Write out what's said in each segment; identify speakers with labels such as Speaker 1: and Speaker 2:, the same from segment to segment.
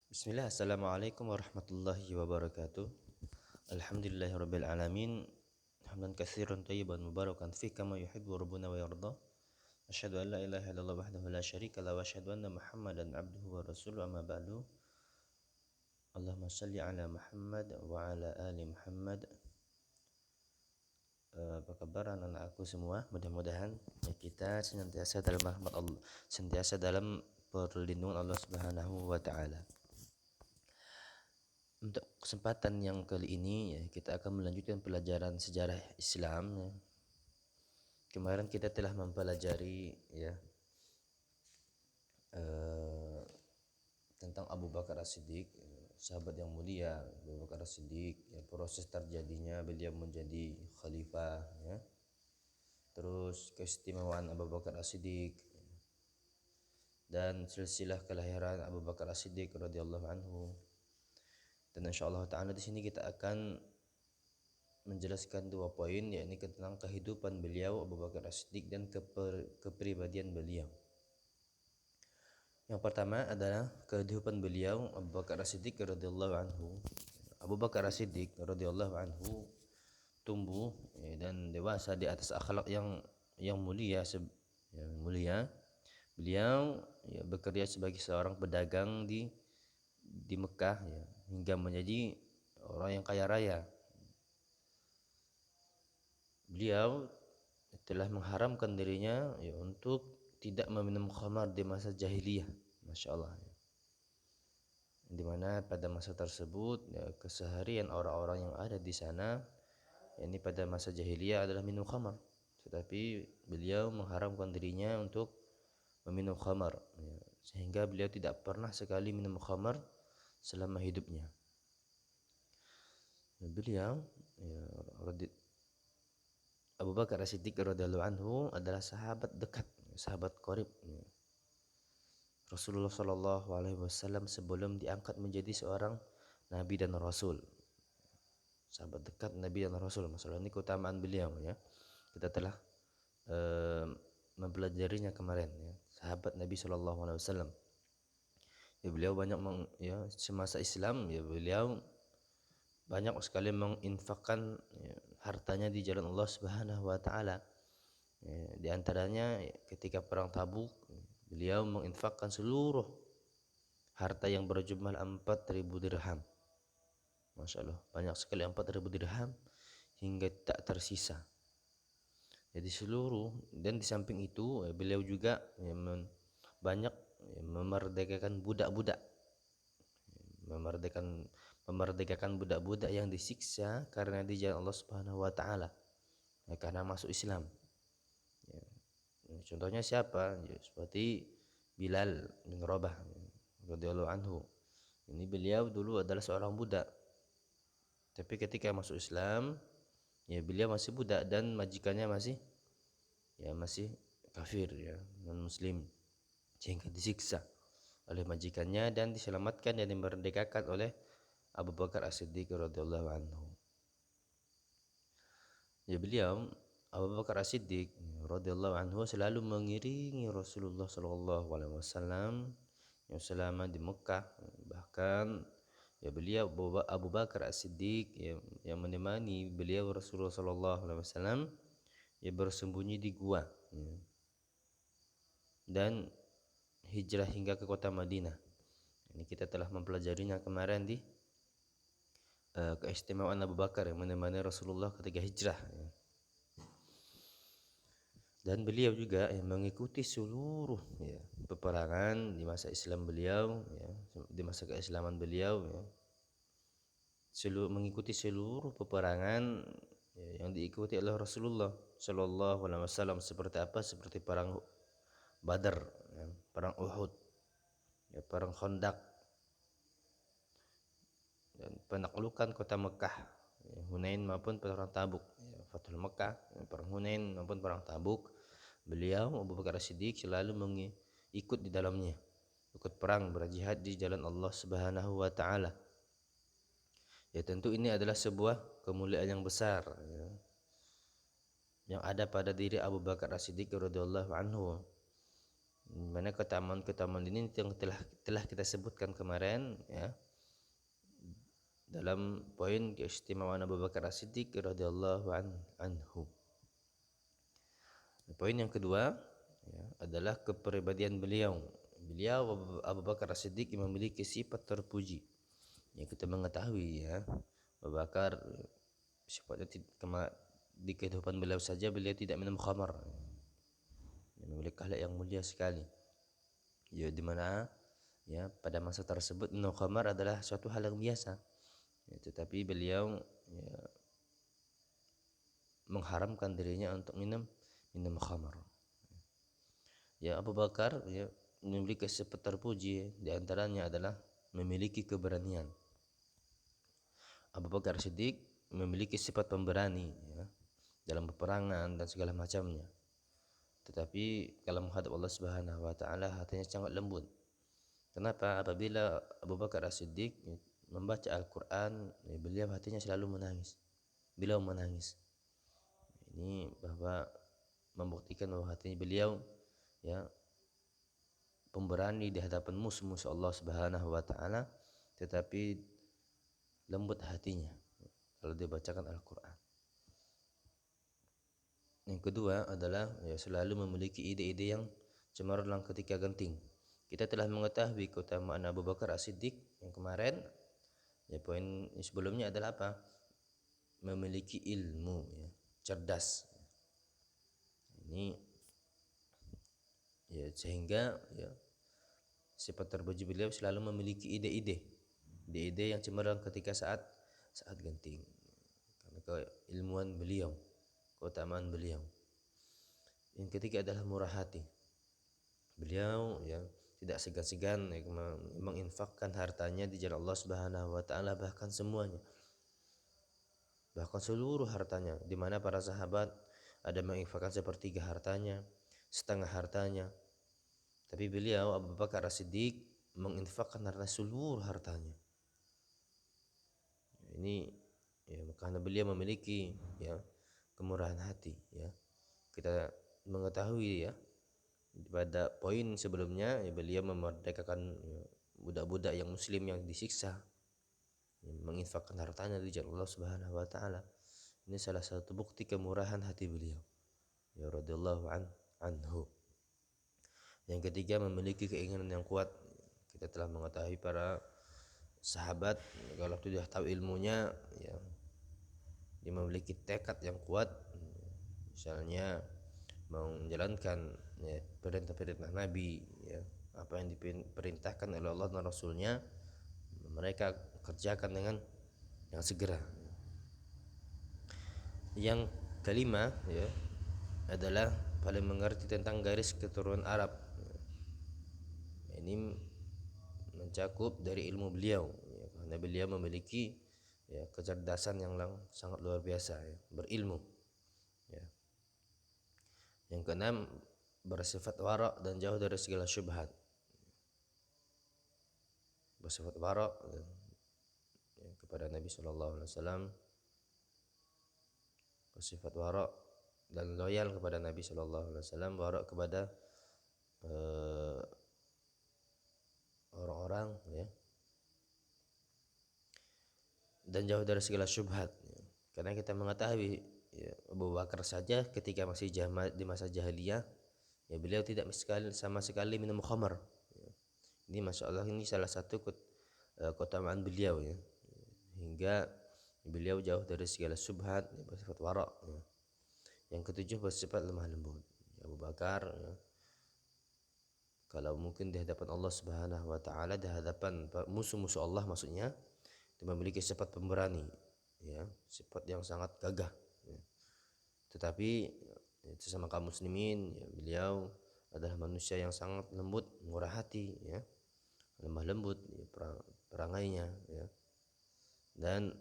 Speaker 1: Bismillah, Assalamualaikum warahmatullahi wabarakatuh. Alhamdulillahirabbil alamin. Hamdan katsiran thayyiban mubarakan fi kama yuhibbu rabbuna wa yarda. Asyhadu an la ilaha illallah wahdahu la syarika lahu wa asyhadu anna Muhammadan abduhu wa rasuluhu amma ba'du. Allahumma shalli ala Muhammad wa ala ali Muhammad. Apa kabar anak-anak aku semua? Mudah-mudahan kita senantiasa dalam rahmat Allah, senantiasa dalam perlindungan Allah Subhanahu wa taala. Untuk kesempatan yang kali ini ya, kita akan melanjutkan pelajaran sejarah Islam ya. Kemarin kita telah mempelajari ya tentang Abu Bakar As-Siddiq, sahabat yang mulia Abu Bakar As-Siddiq, ya, proses terjadinya beliau menjadi khalifah ya. Terus keistimewaan Abu Bakar As-Siddiq dan silsilah kelahiran Abu Bakar As-Siddiq radhiyallahu anhu. Dan insyaallah taala di sini kita akan menjelaskan dua poin, yakni tentang kehidupan beliau Abu Bakar As-Siddiq dan kepribadian beliau. Yang pertama adalah kehidupan beliau Abu Bakar As-Siddiq radhiyallahu anhu. Abu Bakar As-Siddiq radhiyallahu anhu tumbuh ya, dan dewasa di atas akhlak yang mulia yang mulia. Beliau ya, bekerja sebagai seorang pedagang di Mekah ya, hingga menjadi orang yang kaya raya. Beliau telah mengharamkan dirinya ya, untuk tidak meminum khamar di masa jahiliyah, masya Allah. Di mana pada masa tersebut ya, keseharian orang-orang yang ada di sana, yakni pada masa jahiliyah adalah minum khamar. Tetapi beliau mengharamkan dirinya untuk meminum khamar, ya, sehingga beliau tidak pernah sekali minum khamar selama hidupnya. Beliau ya, Abu Bakar As-Siddiq radhiyallahu anhu adalah sahabat dekat, sahabat qarib ya. Rasulullah Shallallahu alaihi wasallam sebelum diangkat menjadi seorang nabi dan rasul. Sahabat dekat nabi dan rasul. Masalah ini keutamaan beliau ya. Kita telah mempelajarinya kemarin ya. Sahabat Nabi Shallallahu alaihi wasallam. Ya, beliau banyak semasa Islam ya, beliau banyak sekali menginfakkan ya, hartanya di jalan Allah Subhanahu wa taala. Ya, di antaranya ya, ketika perang Tabuk, beliau menginfakkan seluruh harta yang berjumlah 4.000 dirham. Masya Allah, banyak sekali 4.000 dirham hingga tak tersisa. Jadi seluruh, dan di samping itu ya, beliau juga ya, banyak ya, memerdekakan budak-budak. Memerdekakan budak-budak yang disiksa karena di jalan Allah Subhanahu wa taala, ya, karena masuk Islam. Ya. Contohnya siapa? Ya, seperti Bilal bin Rabah radhiyallahu anhu. Ini beliau dulu adalah seorang budak. Tapi ketika masuk Islam, ya beliau masih budak dan majikannya masih kafir ya, non muslim. Sehingga disiksa oleh majikannya dan diselamatkan dan dimerdekakan oleh Abu Bakar As-Siddiq radhiyallahu anhu. Ya, beliau Abu Bakar As-Siddiq radhiyallahu anhu selalu mengiringi Rasulullah sallallahu alaihi wasallam yang selama di Mekah. Bahkan ya beliau Abu Bakar As-Siddiq yang menemani beliau Rasulullah sallallahu alaihi wasallam ya bersembunyi di gua ya, dan hijrah hingga ke kota Madinah. Ini kita telah mempelajarinya kemarin di keistimewaan Abu Bakar yang menemani Rasulullah ketika hijrah ya. Dan beliau juga yang mengikuti seluruh ya, peperangan di masa Islam beliau ya, di masa keislaman beliau ya. Mengikuti seluruh peperangan ya, yang diikuti oleh Rasulullah sallallahu alaihi wasallam, seperti apa? Seperti perang Badar ya, perang Uhud ya, perang Khandaq dan penaklukan kota Mekah ya, Hunain maupun perang Tabuk ya, Fathul Mekah ya, perang Hunain maupun perang Tabuk. Beliau Abu Bakar As-Siddiq selalu ikut di dalamnya, ikut perang, berjihad di jalan Allah Subhanahu wa taala. Ya, tentu ini adalah sebuah kemuliaan yang besar ya, yang ada pada diri Abu Bakar As-Siddiq radhiyallahu anhu. Mana keutamaan-keutamaan ini yang telah kita sebutkan kemarin ya dalam poin keistimewaan Abu Bakar As-Siddiq radhiyallahu anhu. Poin yang kedua ya, adalah kepribadian beliau. Beliau Abu Bakar As-Siddiq memiliki sifat terpuji. Ya kita mengetahui ya Abu Bakar sifatnya di kehidupan beliau saja beliau tidak minum khamar. Memiliki akhlak yang mulia sekali. Ya di mana ya pada masa tersebut minum khamar adalah suatu hal yang biasa. Ya, tetapi beliau ya, mengharamkan dirinya untuk minum khamar. Ya Abu Bakar ya, memiliki sifat terpuji di antaranya adalah memiliki keberanian. Abu Bakar Siddiq memiliki sifat pemberani ya, dalam peperangan dan segala macamnya. Tetapi kalau menghadap Allah Subhanahu wa taala hatinya sangat lembut. Kenapa? Apabila Abu Bakar As-Siddiq membaca Al-Qur'an, ya, beliau hatinya selalu menangis. Beliau menangis. Ini bahwa membuktikan bahwa hati beliau ya pemberani di hadapan musuh-musuh Allah Subhanahu wa taala, tetapi lembut hatinya kalau dibacakan Al-Qur'an. Yang kedua adalah ya selalu memiliki ide-ide yang cemerlang ketika genting. Kita telah mengetahui keutamaan Abu Bakar As-Siddiq yang kemarin. Ya poin sebelumnya adalah apa? Memiliki ilmu ya, cerdas. Ini ya sehingga ya sifat terpuji beliau selalu memiliki ide-ide yang cemerlang ketika saat genting. Karena keilmuan beliau, keutamaan beliau. Yang ketiga adalah murah hati. Beliau ya tidak segan-segan ya, menginfakkan hartanya di jalan Allah Subhanahu wa taala, bahkan semuanya. Bahkan seluruh hartanya, di mana para sahabat ada menginfakkan sepertiga hartanya, setengah hartanya. Tapi beliau Abu Bakar As-Siddiq menginfakkan harta seluruh hartanya. Ini ya karena beliau memiliki ya kemurahan hati ya. Kita mengetahui ya pada poin sebelumnya ya, beliau memerdekakan ya, budak-budak yang muslim yang disiksa, ya, menginfakkan hartanya di jalan Allah Subhanahu wa taala. Ini salah satu bukti kemurahan hati beliau. Ya radhiyallahu anhu. Yang ketiga memiliki keinginan yang kuat. Kita telah mengetahui para sahabat kalau sudah tahu ilmunya ya dia memiliki tekad yang kuat, misalnya mau menjalankan ya, perintah-perintah Nabi ya, apa yang diperintahkan oleh Allah dan Rasulnya mereka kerjakan dengan segera. Yang kelima ya adalah paling mengerti tentang garis keturunan Arab. Ini mencakup dari ilmu beliau ya, karena beliau memiliki ya kecerdasan yang sangat luar biasa ya, berilmu ya. Yang keenam bersifat wara' dan jauh dari segala syubhat. Bersifat wara' ya, kepada Nabi sallallahu alaihi wasallam, bersifat wara' dan loyal kepada Nabi sallallahu alaihi wasallam, wara' kepada orang-orang ya, dan jauh dari segala syubhat ya. Karena kita mengetahui ya, Abu Bakar saja ketika masih di masa jahiliyah ya beliau tidak sama sekali minum khamar ya. Ini masya Allah ini salah satu keutamaan beliau ya, hingga beliau jauh dari segala syubhat ya, bersifat wara' ya. Yang ketujuh bersifat lemah lembut ya, Abu Bakar ya, kalau mungkin di hadapan Allah Subhanahu wa taala, di hadapan musuh-musuh Allah maksudnya, dia memiliki sifat pemberani ya, sifat yang sangat gagah ya. Tetapi ya, sesama kaum muslimin ya, beliau adalah manusia yang sangat lembut, murah hati ya, lemah lembut ya, perangainya ya. Dan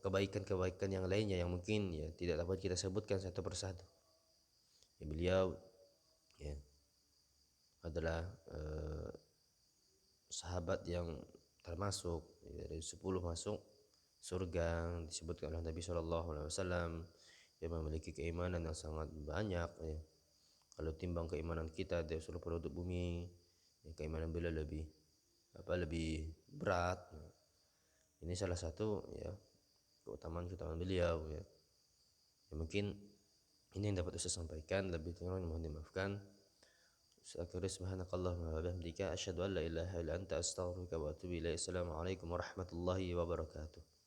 Speaker 1: kebaikan-kebaikan yang lainnya yang mungkin ya tidak dapat kita sebutkan satu persatu. Ya, beliau ya adalah sahabat yang termasuk ya, dari 10 masuk surga disebutkan oleh Nabi Shallallahu Alaihi Wasallam. Dia memiliki keimanan yang sangat banyak ya. Kalau timbang keimanan kita dari seluruh penduduk bumi, ya keimanan beliau lebih berat. Ini salah satu ya keutamaan beliau ya. Ya mungkin ini yang dapat saya sampaikan, lebih kurang mohon dimaafkan. Akhirnya subhanakallahumma wa bihamdika asyhadu an la ilaha illa anta astaghfiruka wa atubu ilaik. Assalamualaikum warahmatullahi wabarakatuh.